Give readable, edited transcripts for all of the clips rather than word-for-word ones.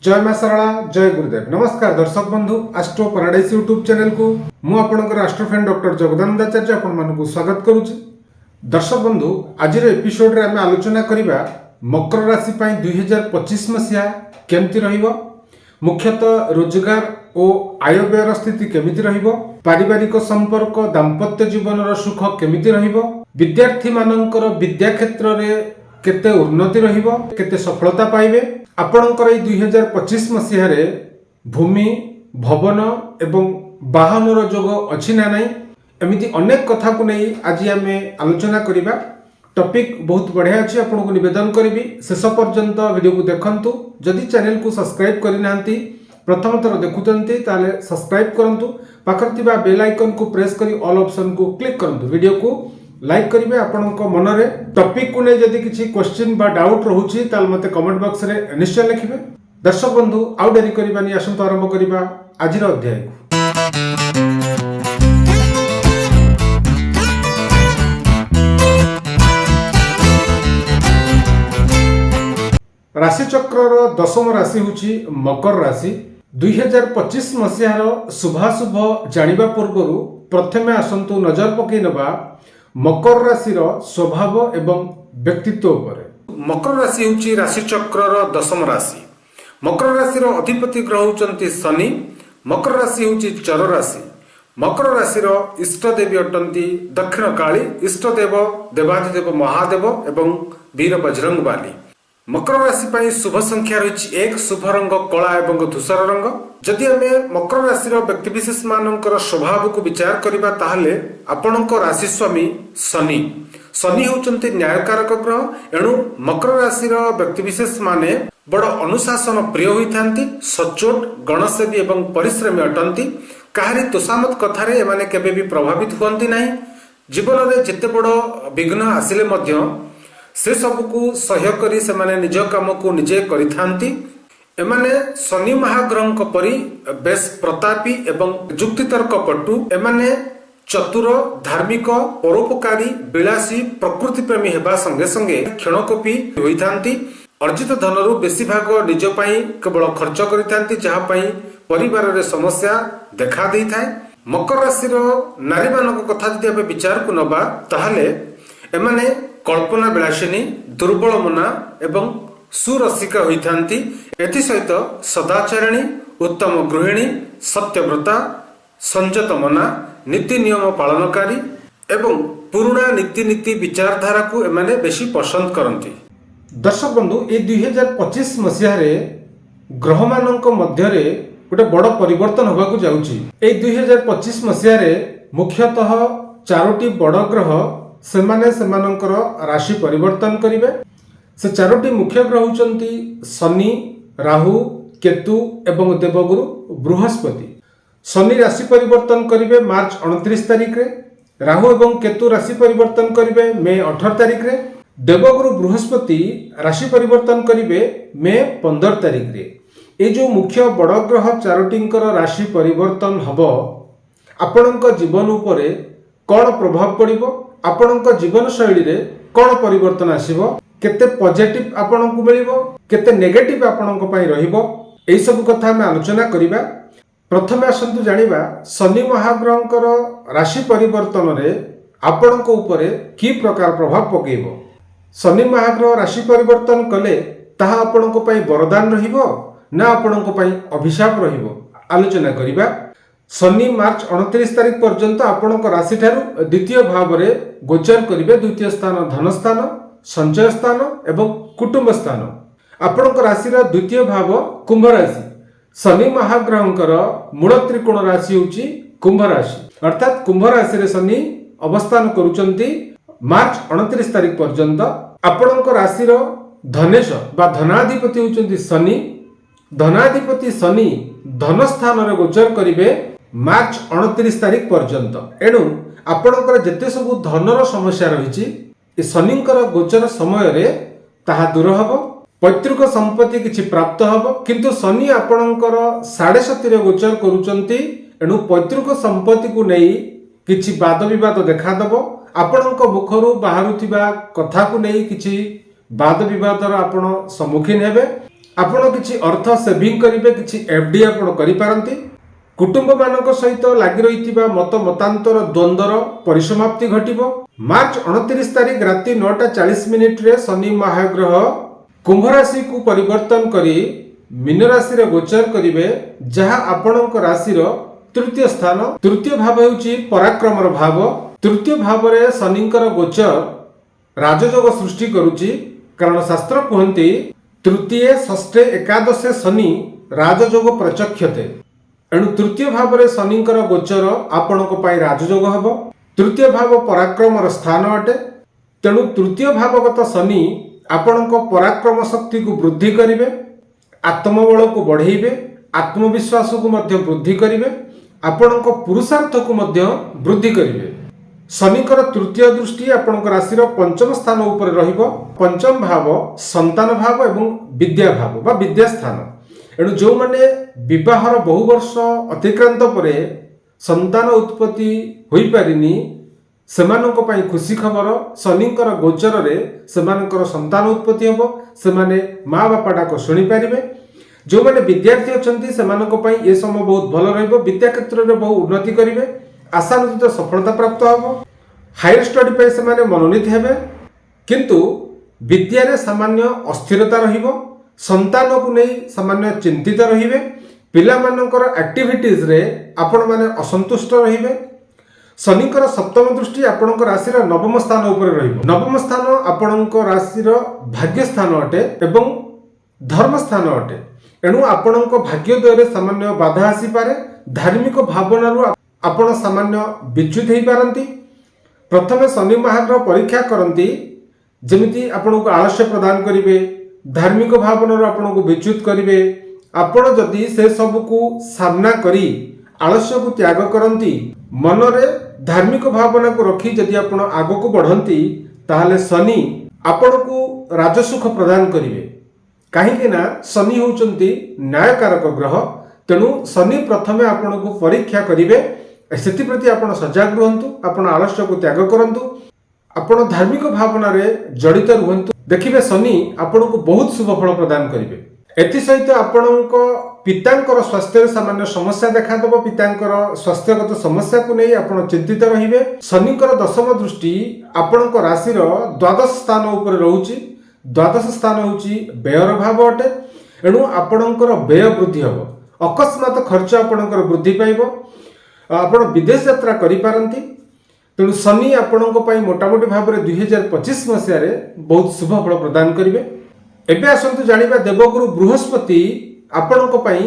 जय मां सरला जय गुरुदेव। नमस्कार दर्शक बंधु, एस्ट्रो पैराडाइज यूट्यूब चैनल को मु आपनकर एस्ट्रो फ्रेंड डॉक्टर जगदानंद आचार्य आपण मानकु स्वागत करूची। दर्शक बंधु, आज एपिसोड रे हम आलोचना करिबा मकर राशि पई 2025 मसिया केमति रहिबो, मुख्यतः रोजगार और आय व्ययर स्थिति केमिति रहिबो, पारिवारिक संपर्क दाम्पत्य जीवन सुख केमिति रहिबो, विद्यार्थी मानकर विद्या क्षेत्र रे केते उन्नति रहिबो, केते सफलता पाइबे, आपणकर 2025 मसीह भूमि भवन एवं वाहनर जोग अच्छी ना नहीं, एमती अनेक कथा को नहीं आज आम आलोचना करवा। टॉपिक बहुत बढ़िया अच्छी, आपन को निवेदन करी शेष पर्यंत वीडियो को देखंतु। जदि चैनल को सब्सक्राइब करना प्रथम थर देखुंते ताले सब्सक्राइब करंतु, पाखर थिबा बेल आइकन को प्रेस करी ऑल ऑप्शन को क्लिक करंतु, वीडियो को लाइक करिवे। आपनक मनरे टॉपिक को नै जदि किछि क्वेश्चन बा डाउट रहउछि ताल मते कमेंट बॉक्स रे निश्चय लिखिबे। दर्शक बंधु, आउ डेरी करिबानी, आसंत आरंभ करिबा आजिर अध्याय को। राशि चक्रर दशम राशि होछि मकर राशि। 2025 मसीहार शुभाशुभ जानिबा पूर्वरु प्रथमे आसंतु नजर पकई नबा मकर राशिर स्वभाव एवं व्यक्तित्व उपरे। मकर राशि होछि राशि चक्रर दशम राशि। मकर राशिर अधिपति ग्रह होचंती शनि। मकर राशि होछि चर राशि। मकर राशिर इष्ट देवी अटंती दक्षिण काली, इष्ट देव देवाधिदेव महादेव एवं वीर बजरंग बाली। मकर राशि पई शुभ संख्या रही 1, शुभ रंग कला एवं धूसर रंग। जदि आमे मकर राशि व्यक्ति विशेष मानकर स्वभाव को विचार करिबा ताहले आपणक राशि स्वामी शनि। शनि होचंती न्यायकारक ग्रह, एणु मकर राशि व्यक्ति विशेष माने बड़ अनुशासन प्रिय होइथांती, सचोट गणसेवी एवं परिश्रमी अटंती। काहारी तोषामत कथारे एमाने केबे भी प्रभावित हुअंती नाही। जीवन में जेते बड़ विघ्न आसिले मध्य से सबको सह्य करी से माने निज काम को निजे करिथांती। एमाने शनि महाग्रह परी बेस प्रतापी एवं जुक्तितर्क पटु। एमाने चतुर, धार्मिक, परोपकारी, विलासी, प्रकृति प्रेमी हेबा संगे संगे क्षणकोपी होइथांती। अर्जित धनरु बेसी भाग निज पई केवल खर्च करिथांती, जहा पई परिवार रे समस्या देखा देई थाए। मकर राशि नारी मानक कथा जदि आबे विचार को नबा ताहले एमाने कल्पना विलासिनी, दुर्बल मना एवं सुरसिका होइथांती। एथि सहित सदाचारिणी, उत्तम गृहिणी, सत्यव्रता, संयत मना, नीति नियम पालनकारी एवं पुराना नीति नीति विचारधारा को एमाने बेसी पसंद करती। दर्शक बंधु, ए 2025 मसीह ग्रह मानक मध्य गोटे बड़ परिवर्तन होगा जाउची। ए 2025 मसीह मुख्यतः 4टी बड़ ग्रह सेमाने सेमानकर राशि परिवर्तन करिवे। से 4टी मुख्य ग्रह होचंती शनि, राहु, केतु एवं देवगुरु बृहस्पति। शनि राशि परिवर्तन करिवे मार्च 29 तारिख रे, राहु एवं केतु राशि परिवर्तन करिवे मे 18 तारिख रे, देवगुरु बृहस्पति राशि परिवर्तन करिवे मे 15 तारिख रे। ए जो मुख्य बड़ ग्रह 4टींकर राशि परिवर्तन हबो, आपणक जीवन उपरे कौन प्रभाव पड़िबो, आपणक जीवन शैली रे कौन परिवर्तन आसीबो, केते पॉजिटिव आपणक मिलिबो, केते नेगेटिव आपणक पई रहिबो, एई सब कथा हम आलोचना करिबा। प्रथमे आसंतु जानिबा शनि महाग्रहकर राशि परिवर्तन रे आपणक उपरे की प्रकार प्रभाव पकेइबो। शनि महाग्रह राशि परिवर्तन कले ताहा आपणक पई वरदान रहिबो ना आपणक पई अभिशाप रहिबो, आलोचना करिबा। शनि मार्च 29 तारिख पर्यंत आपणक राशि ठारू द्वितीय भाव रे गोचर करिवे। द्वितीय स्थान धन स्थान, संचय स्थान एवं कुटुंब स्थान। आपणक राशि रा द्वितीय भाव कुंभ राशि। शनि महाग्रहंकर मूल त्रिकोण राशि होची कुंभ राशि, अर्थात कुंभ राशि रे शनि अवस्थान करूचंती मार्च 29 तारिख पर्यंत। आपणक राशि रो धनेश बा धनाधिपति होचंती शनि। धनाधिपति शनि धन स्थान रे गोचर करिवे मार्च 29 तारिख पर्यंत। एणु आपणकर जेते सब धनर समस्या रही शनिकर गोचर समय रे ताहा दूर हबो। पैतृक संपत्ति किछि प्राप्त हबो, किंतु शनि आपणकर 7.5 रे गोचर करूचंती। एणु पैतृक संपत्ति को नहीं किछि वाद विवाद देखा दबो। आपणक मुखरु बाहरुथिबा कथा को नहीं किछि वाद विवादर आपण सम्मुखीन हेबे। ଆପଣ କିଛି अर्थ सेविंग करेंगे, किसी एफडी आपण करिपारंती। कुटुंब मानक सहित लागि रहिथिबा मत मतांतर द्वंद्वर परिसमाप्ति घटिबो। मार्च 29 तारिख राति 9:40 रे शनि महाग्रह कुंभ राशि को परिवर्तन करी मीन राशि रे गोचर करिवे, जहा आपणक राशि रो तृतीय स्थान। तृतीय भाव हेउची पराक्रमर भाव। तृतीय भाव रे शनिकर गोचर राजयोग सृष्टि करुची, कारण शास्त्र कहती तृतीय षष्ठे एकादशे शनि राजयोग प्रचक्षते। एणु तृतीय भाव रे शनिकर गोचर आपणक पाई राजयोग हब। तृतीय भाव पराक्रमर स्थान अटे, तेणु तृतीय भावगत शनि आपणक पराक्रम शक्ति को वृद्धि करिवे, आत्मबल को बढ़ेइबे, आत्मविश्वास को मध्य वृद्धि करिवे, आपणक पुरुषार्थ को मध्य वृद्धि करिवे। शनिकर तृतीय दृष्टि आपणक राशि पंचम स्थान उपर रहिबो। पंचम भाव संतान भाव एवं विद्या भाव बा विद्या स्थान। एणु जो माने विवाहर बहु वर्ष अतिक्रांत परे संतान उत्पत्ति होई पारिनी, सेमानक पई खुशी खबर। शनिकर गोचर रे सेमानकर संतान उत्पत्ति हबो, सेमाने माँ बापा डाक शुणी पारिबे। जो माने विद्यार्थी अछंती सेमानक पई ए समय बहुत भल रहइबो। विद्या क्षेत्र रे बहु उन्नति करिवे, आशानुरूप सफलता प्राप्त हो। हायर स्टडी पे से मनोनीत हेबे, किंतु विद्या रे सामान्य अस्थिरता रहिबो। संतान को नहीं सामान्य चिंतित रहिबे। पिला मानकर एक्टिविटीज रे आपण माने असंतुष्ट रहिबे। शनिकर सप्तम दृष्टि आपणक राशि नवम स्थान उपर रहिबो। नवम स्थान आपणक राशि भाग्य स्थान अटे एवं धर्म स्थान अटे। एणु आपणक भाग्योदय सामान्य बाधा आसी पारे। धार्मिक भावना आपण सामान्य विच्युत हो पारती। प्रथमे शनि महाग्रह परीक्षा करती, जमिति आपन को आलस्य प्रदान करिवे, धार्मिक भावना आपन को विच्युत करिवे। आपण जदि से सब को सामना करी आलस्य को त्याग करती, मनरे धार्मिक भावना को रखी जदि आपण आग को बढ़ंती, ताहले शनि आपण को राजसुख प्रदान करिवे। काहेकि ना शनि होउचंती न्यायकारक ग्रह। तेणु शनि प्रथमे आपण को परीक्षा करिवे। प्रति आपण सजग रुहंतु, आपण आलस्य को त्याग करंतु, आपण धार्मिक भावना रे जड़ित रुहंतु। देखिबे शनि आपण को बहुत शुभ फल प्रदान करिवे। एथि सहित आपणक पितांकर स्वास्थ्य सामान्य समस्या देखा देबो। पितांकर स्वास्थ्यगत समस्या को नहीं आपण चिंतित रहिबे। शनिकर दशम दृष्टि आपणक राशि द्वादश स्थान उपर रहउची। द्वादश स्थान होउची व्ययर भाव अटे। एणु आपणकर व्यय वृद्धि हबो, अकस्मात खर्च आपणकर वृद्धि पाइबो। आपण विदेश यात्रा करि पारंती। तेणु शनि आपणक पई मोटामोटी भाव में 2025 मसीह रे बहुत शुभ फल प्रदान करिवे। एबे आसंतु जानिबा देवगुरु बृहस्पति आपणक पई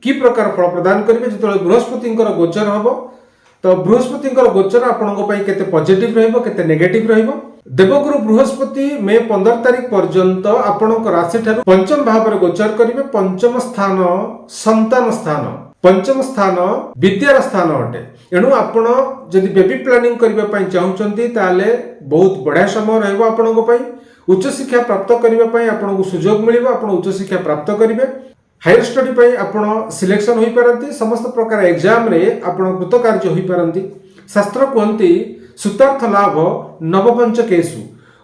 की प्रकार फल प्रदान करिवे। जेतले बृहस्पतिंकर गोचर हबो, तो बृहस्पतिंकर गोचर आपणक पई केते पॉजिटिव रहइबो, केते नेगेटिव रहइबो। देवगुरु बृहस्पति मे 15 तारिख पर्यंत आपणक राशि ठारू पंचम भाव में गोचर करिवे। पंचम स्थान संतान स्थान, पंचम स्थान विद्यार स्थान अटे। एणु आपण जदि बेबी प्लानिंग करबा पई चाहुचंती, ताले बहुत बढ़िया समय रहइबो आपणक पई। उच्च शिक्षा प्राप्त करबा पई आपणक सुयोग मिलिबो, आपण उच्च शिक्षा प्राप्त करिवे। हायर स्टडी पई आपण सिलेक्शन होई पारंती। समस्त प्रकार एग्जाम रे आपण कृतकार्य होई पारंती। शास्त्र कहंती सुतार्थ लाभ नवपंचकेषु।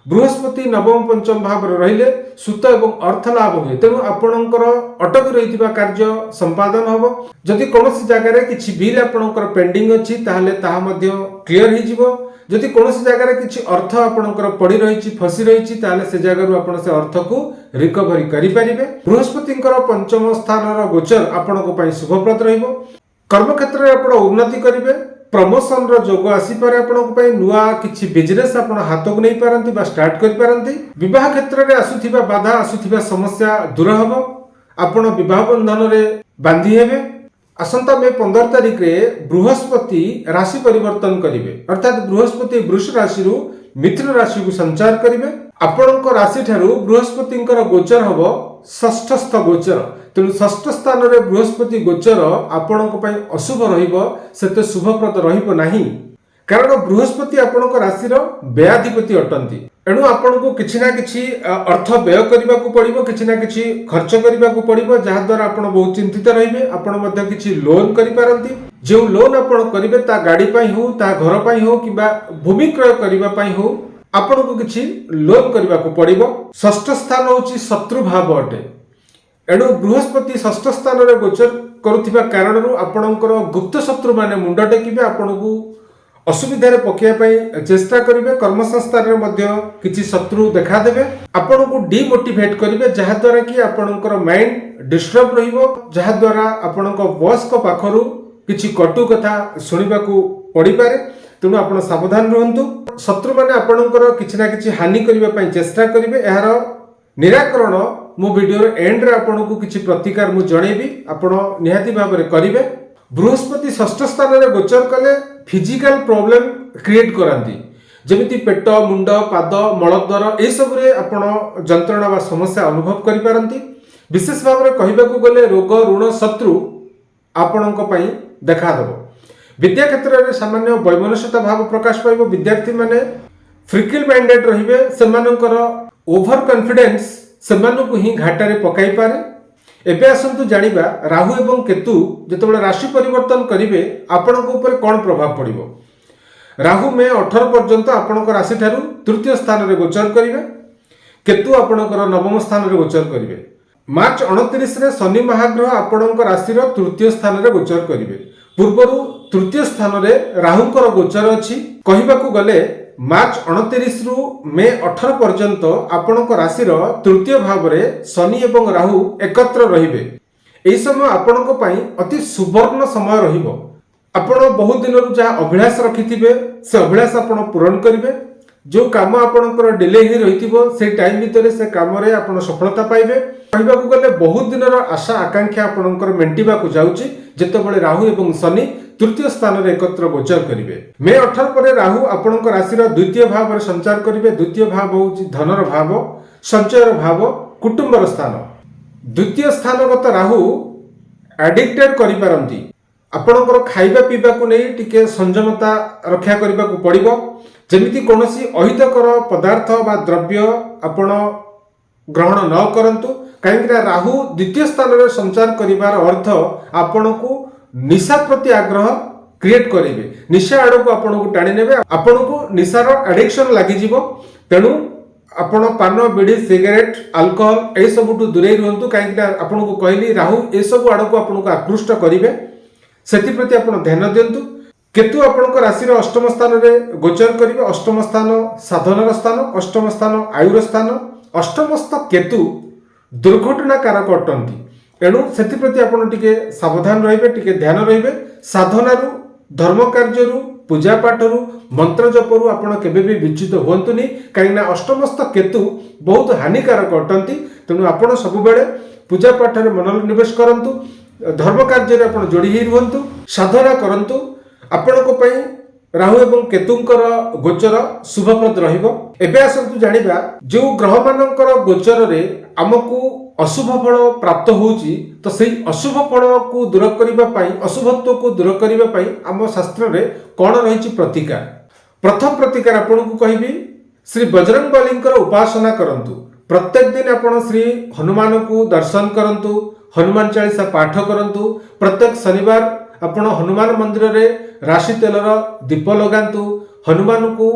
बृहस्पति नवम पंचम भाव रहिले सुत एवं अर्थ लाभ हुए। तेणु आपणकर अटक रही कार्य संपादन हम। जदि कौन जगार किसी बिल आपणकर पेंडिंग अच्छी, ताहले ताहा मध्य क्लियर हो। जदि कौन जगार किसी अर्थ आपणकर पड़ी रही फसी रही, ताहले से जगार आपण से अर्थ को रिकवरी करि परिबे। बृहस्पतिंकर पंचम स्थान गोचर आपणक पई शुभप्रद रहिबो। कर्म क्षेत्र में आपण उन्नति करिवे। प्रमोशन रो जोग आसी पारे आपणक पई। नुआ किछि बिजनेस आपण हाथ को नहीं पारंती बा स्टार्ट करि पारंती। विवाह क्षेत्र में आसुथिबा बाधा आसुथिबा समस्या दूर हबो। आपण विवाह बंधन रे बांधी हेबे। आसंता मे 15 तारिख रे बृहस्पति राशि परिवर्तन करिवे, अर्थात बृहस्पति वृष राशि रु मिथुन राशि को संचार करिवे। आपणक राशि ठारू बृहस्पतिंकर गोचर हबो षष्ठस्थ गोचर। तेणु षष्ठ स्थान रे बृहस्पति गोचर आपणक पई अशुभ रहिबो, सेते शुभप्रद रहिबो नाही। कारण बृहस्पति आपणक राशि व्ययाधिपति अटंती। एणु आपनको किछि ना किछि अर्थ व्यय करबा को पड़िबो, किछि ना किछि खर्च करबा को पड़िबो, जहा द्वारा आपण बहुत चिंतित रहिबे। आपण मध्य किछि लोन करि पारंती। जो लोन आपण करिवे ता गाड़ी पई हो, ता घर पई हो, किबा भूमि क्रय करबा पई हो, आपण को किछि लोन करबा को पड़िबो। षष्ठ स्थान होछि शत्रु भाव अटे। एणु बृहस्पति षष्ठ स्थान में गोचर करुवा कारण आपणकर गुप्त शत्रु माने मुंड टेकिबे आपणको असुविधार पकड़ चेष्टा करेंगे। कर्मसंस्थान में किसी शत्रु देखादेवे आपण को डिमोटिवेट करेंगे जहाद्वारा कि आपणकर माइंड डिस्टर्ब रहा आपण बॉस को पाखरु किसी कटु कथा शुणा पड़ पारे। तेणु आप सावधान रुहतु। शत्रु मैंने आपणकर किसी ना कि हानि करने चेष्टा करेंगे। यार निराकरण मो वीडियो एंड रे आपन को किछि प्रतिकार मु जणेबी आपण निहाती भाव में करिवे। बृहस्पति षष्ठ स्थान में गोचर कले फिजिकल प्रॉब्लम क्रिएट करांती जेमिति पेट मुंड पाद मलद्वार ए सब रे आपण जंत्रणा वा समस्या अनुभव करि पारंती। विशेष भाव में कहबाकू गले रोग ऋण शत्रु आपणक पई देखा देबो। विद्या क्षेत्र में सामान्य वैमनस्यता भाव प्रकाश पाइबो। विद्यार्थी माने फ्रिकिल माइंडेड रहिबे। सेमानकर ओभर कॉन्फिडेंस सेमानकु ही घाटारे पकाई पारे। एबे आसंतु जानिबा राहु एवं केतु जेतेबेले राशि परिवर्तन करिवे आपणक ऊपर कोन प्रभाव पड़िबो। राहु में 18 पर्यंत आपणक राशि ठारू तृतीय स्थान रे गोचर करिवे। केतु आपणकर नवम स्थान रे गोचर करिवे। मार्च 29 रे शनि महाग्रह आपणक राशि रो तृतीय स्थान रे गोचर करिवे। पूर्वरु तृतीय स्थान रे राहुंकर गोचर अछि। कहिबाकू गले मार्च 29 रु मे 18 पर्यंत आपणक राशि तृतीय भाव में शनि एवं राहु एकत्र रहिबे। एई समय आपणक पई अति सुवर्ण समय रहिबो। आपण बहुत दिन रु जहा अभिलाष रखिथिबे से अभिलाष आपण पूर्ण करिवे। जो काम आपणकर डिले ही रहिथिबो से टाइम भितर से काम रे आपण सफलता पाइबे। कहबाकू गले बहुत दिन आशा आकांक्षा आपणकर मेंटिबाकू जाउची जेतेबेले राहु एवं शनि तृतीय स्थान रे एकत्र गोचर करिवे। मे 18 पर राहु आपणकर राशि द्वितीय भाव में संचार करिवे। द्वितीय भाव होउची धनर भाव, संचयर भाव, कुटुंबर स्थान। द्वितीय स्थानगत राहु एडिक्टेड करि पारंती। आपणकर खाइबा पीबा को नहीं टिके संयमता रक्षा करबाकू पड़िबो। जेमिति कोनोसी अहितकर पदार्थ बा द्रव्य आपण ग्रहण न करंतु। कहीं राहु द्वितीय स्थान में संचार करिवार अर्थ आपण को निशा प्रति आग्रह क्रिएट करेंगे। निशा आड़ को आपन को टाणी नेबे। आपन को निशार एडिक्शन लागि जिवो। तेणु आपण पान बीड़ी सिगरेट अल्कोहल ए सबुठु दूरे रुहंतु। कहीं आपन को कहली राहु ए सब आड़ को आपन को आकृष्ट करिवे। सेति प्रति आपण ध्यान दियंतु। केतु आपन राशि अष्टम स्थान में गोचर करिवे। अष्टम स्थान साधनर स्थान, अष्टम स्थान आयुर स्थान। अष्टमस्थ केतु दुर्घटना कारक अटंती। एणु सेति प्रति आपण टिके सावधान रहिबे, टिके ध्यान रहिबे। साधनारु धर्म कार्यरु पूजा पाठरु मंत्र जपरु आपण केबे भी विच्युत होंतुनी। काईना अष्टमस्थ केतु बहुत हानिकारक अटंती। तेणु आपण सब बेले पूजा पाठ रे मनोनिवेश करंतु। धर्म कार्य रे आपण जोड़ी ही रुहंतु, साधना करंतु। आपणको पई राहु एवं केतुंकर गोचर शुभप्रद रहिबो। एबे आसंतु जानिबा जो ग्रह मानकर गोचर रे हमकु अशुभ फल प्राप्त होउची तो सेही अशुभ फल को दूर करिबा पई, अशुभत्व को दूर करिबा पई हम शास्त्र रे कोन रहिची प्रतिकार। प्रथम प्रतिकार आपनकु कहबी श्री बजरंगबलींकर उपासना करंतु। प्रत्येक दिन आपण श्री हनुमान को दर्शन करंतु, हनुमान चालीसा पाठ करंतु। प्रत्येक शनिवार आपण हनुमान मंदिर रे राशि तेलर दीप लगांतु, हनुमान को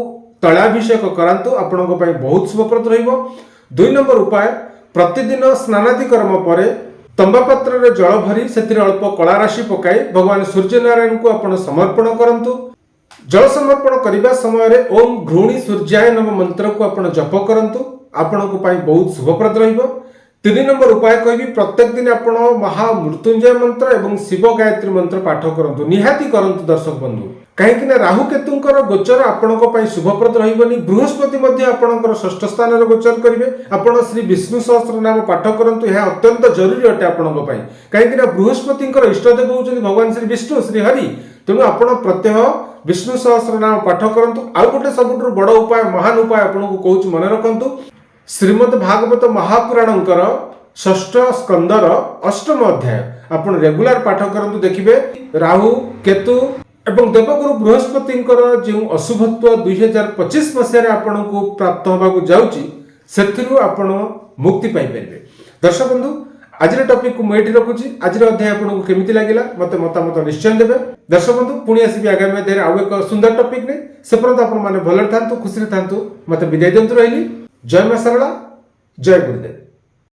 तैलाभिषेक करांतु। आपणक पई बहुत शुभप्रद रहिबो। 2 नंबर उपाय प्रतिदिन स्नानादि कर्म पर तंबा पात्र रे जल भरी सेतिर अल्प कला राशि पकाई भगवान सूर्य नारायण को आपण समर्पण करंतु। जल समर्पण करबा समय रे ओम घृणी सूर्याय नमः मंत्र को आपण जप करंतु। आपणक पई बहुत शुभप्रद रहिबो। 3 नंबर उपाय कहबी प्रत्येक दिन आपण महामृत्युंजय मंत्र एवं शिव गायत्री मंत्र पाठ करंतु। निहाती करंतु दर्शक बंधु। कहीं ना राहु केतुंकर गोचर आपणक पई शुभप्रद रहिबनी। बृहस्पति मध्ये आपणकर षष्ठ स्थान रे गोचर करिवे। आपण श्री विष्णु सहस्त्र नाम पाठ करंतु। यह अत्यंत जरूरी अटे आपणक पई। कहीं ना बृहस्पतिंकर इष्टदेव होउछन भगवान श्री विष्णु श्री हरि। तेणु आपण प्रत्यह विष्णु सहस्त्र नाम पाठ करंतु। आ गोटे सबुठु बड़ उपाय महान उपाय आपणक कहूछ मन रखंतु। श्रीमद् भागवत महापुराणंकर षष्ठ स्कंदर 8म अध्याय आपण रेगुलर पाठ करंतु। देखिबे राहु केतु एवं देवगुरु बृहस्पतिंकर जो अशुभत्व 2025 मसीह आपण को प्राप्त होबाकू जाउची सेथिरु आपण मुक्ति पाई परिबे। दर्शक बंधु आज टॉपिक को मुझे रखुची। आज अध्याय आपको केमिति लागिला मते मतामत निश्चय देबे। दर्शक बंधु पुणी आसीबी आगामी अध्याय आउ एक सुंदर टॉपिक ने। से पर्यंत आपण माने भलर थांतु, खुशी थांतु। मते विदाय दियंतु। रहिली। जय मां सरला, जय गुरुदेव।